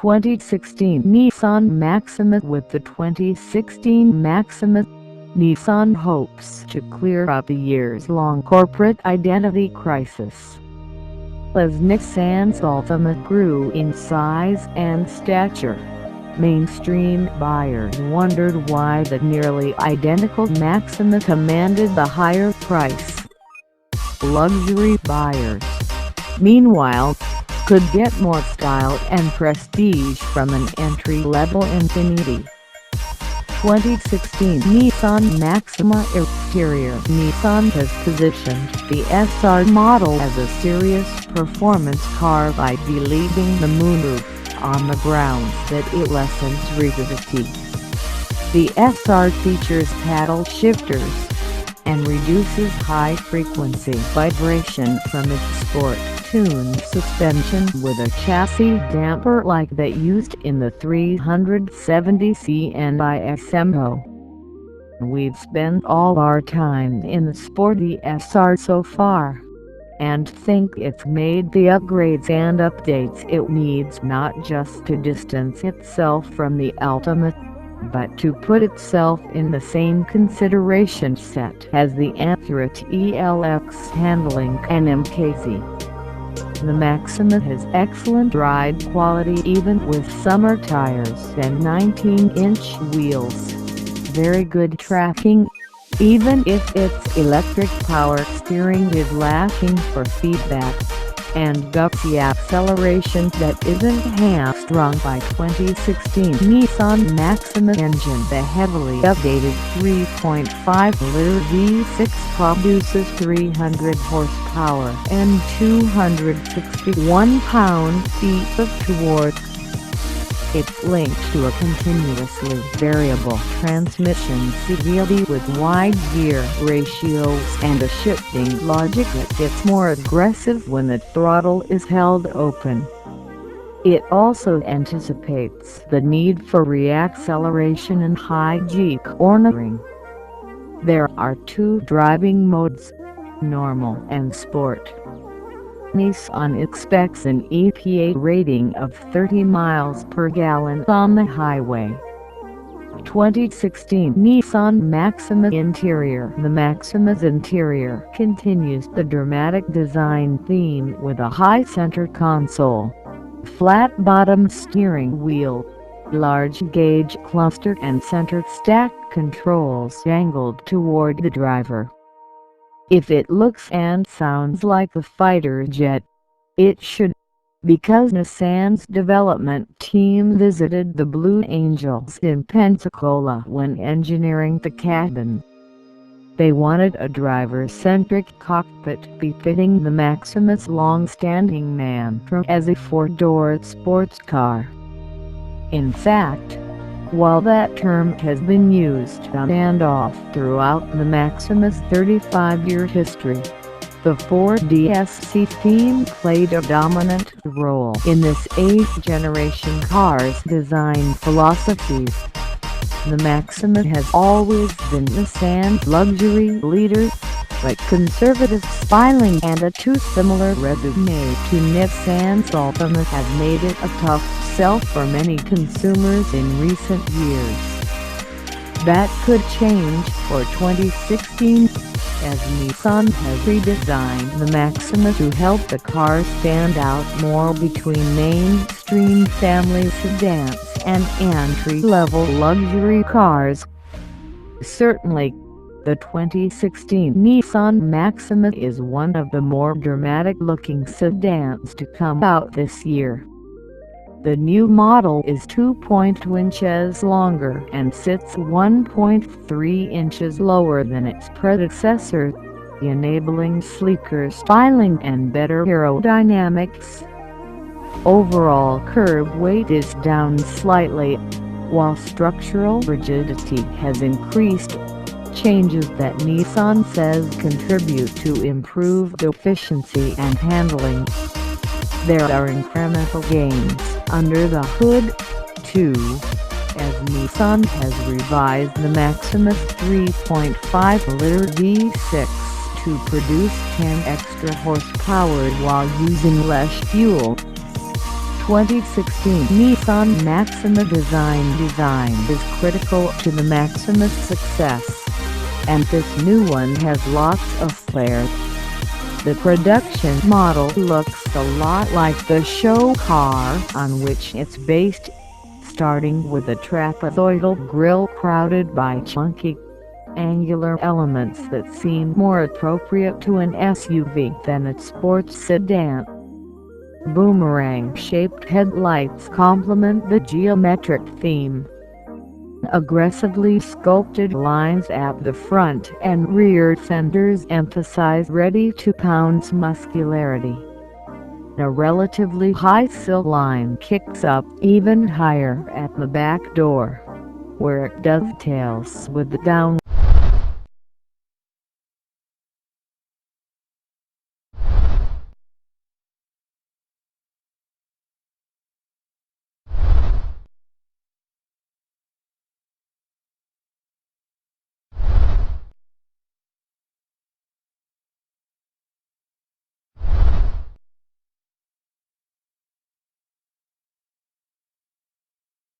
2016 Nissan Maxima. With the 2016 Maxima, Nissan hopes to clear up a years-long corporate identity crisis. As Nissan's Ultimate grew in size and stature, mainstream buyers wondered why the nearly identical Maxima commanded the higher price. Luxury buyers, meanwhile, could get more style and prestige from an entry-level Infiniti. 2016 Nissan Maxima exterior. Nissan has positioned the SR model as a serious performance car by believing the moonroof on the grounds that it lessens rigidity. The SR features paddle shifters and reduces high-frequency vibration from its sport-tuned suspension with a chassis damper like that used in the 370c NISMO. We've spent all our time in the sporty SR so far, and think it's made the upgrades and updates it needs not just to distance itself from the Ultimate, but to put itself in the same consideration set as the accurate ELX handling and MKZ. The Maxima has excellent ride quality even with summer tires and 19-inch wheels, very good tracking, even if its electric power steering is lacking for feedback, and gutsy acceleration that isn't hamstrung by 2016 Nissan Maxima engine. The heavily updated 3.5-liter V6 produces 300 horsepower and 261 pound-feet of torque. It's linked to a continuously variable transmission CVT with wide gear ratios and a shifting logic that gets more aggressive when the throttle is held open. It also anticipates the need for reacceleration and high G cornering. There are two driving modes, normal and sport. Nissan expects an EPA rating of 30 miles per gallon on the highway. 2016 Nissan Maxima interior. The Maxima's interior continues the dramatic design theme with a high center console, flat-bottom steering wheel, large gauge cluster and center stack controls angled toward the driver. If it looks and sounds like a fighter jet, it should, because Nissan's development team visited the Blue Angels in Pensacola when engineering the cabin. They wanted a driver-centric cockpit befitting the Maxima's long-standing mantra as a four-door sports car. In fact, while that term has been used on and off throughout the Maxima's 35-year history, the 4DSC theme played a dominant role in this 8th-generation car's design philosophies. The Maxima has always been Nissan's luxury leader, but conservative styling and a too similar resume to Nissan's Ultimate have made it a tough sell for many consumers in recent years. That could change for 2016, as Nissan has redesigned the Maxima to help the car stand out more between mainstream family sedans and entry-level luxury cars. Certainly, the 2016 Nissan Maxima is one of the more dramatic-looking sedans to come out this year. The new model is 2.2 inches longer and sits 1.3 inches lower than its predecessor, enabling sleeker styling and better aerodynamics. Overall curb weight is down slightly, while structural rigidity has increased, changes that Nissan says contribute to improved efficiency and handling. There are incremental gains under the hood, too, as Nissan has revised the Maxima's 3.5-liter V6 to produce 10 extra horsepower while using less fuel. 2016 Nissan Maxima design is critical to the Maxima's success, and this new one has lots of flair. The production model looks a lot like the show car on which it's based, starting with a trapezoidal grille crowded by chunky, angular elements that seem more appropriate to an SUV than a sports sedan. Boomerang-shaped headlights complement the geometric theme. Aggressively sculpted lines at the front and rear fenders emphasize ready-to-pounce muscularity. A relatively high sill line kicks up even higher at the back door, where it dovetails with the downward